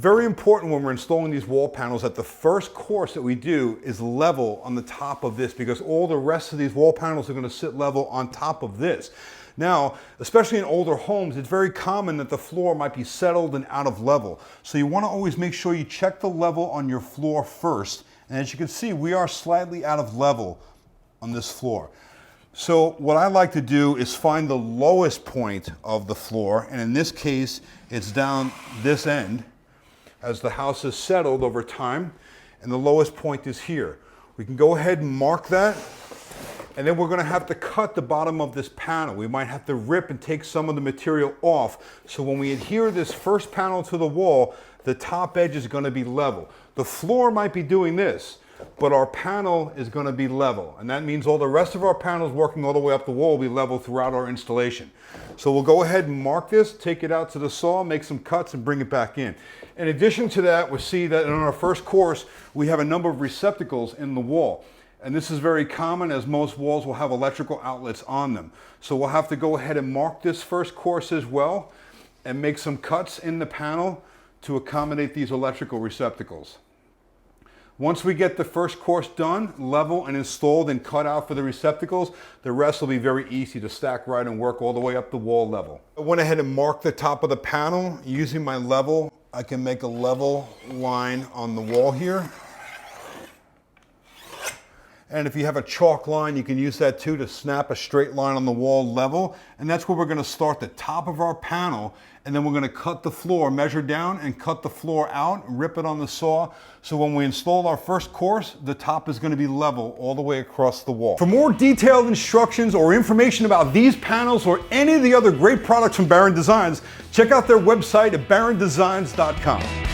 Very important when we're installing these wall panels that the first course that we do is level on the top of this, because all the rest of these wall panels are going to sit level on top of this. Now, especially in older homes, it's very common that the floor might be settled and out of level. So you want to always make sure you check the level on your floor first. And as you can see, we are slightly out of level on this floor. So what I like to do is find the lowest point of the floor. And in this case, it's down this end as the house is settled over time. And the lowest point is here. We can go ahead and mark that. And then we're going to have to cut the bottom of this panel. We might have to rip and take some of the material off. So when we adhere this first panel to the wall, the top edge is going to be level. The floor might be doing this, but our panel is going to be level. And that means all the rest of our panels working all the way up the wall will be level throughout our installation. So we'll go ahead and mark this, take it out to the saw, make some cuts, and bring it back in. In addition to that, we'll see that in our first course, we have a number of receptacles in the wall. And this is very common, as most walls will have electrical outlets on them. So we'll have to go ahead and mark this first course as well and make some cuts in the panel to accommodate these electrical receptacles. Once we get the first course done, level and installed and cut out for the receptacles, the rest will be very easy to stack right and work all the way up the wall level. I went ahead and marked the top of the panel. Using my level, I can make a level line on the wall here. And if you have a chalk line, you can use that too to snap a straight line on the wall level. And that's where we're going to start the top of our panel. And then we're going to cut the floor, measure down and cut the floor out, rip it on the saw. So when we install our first course, the top is going to be level all the way across the wall. For more detailed instructions or information about these panels or any of the other great products from Barron Designs, check out their website at barrondesigns.com.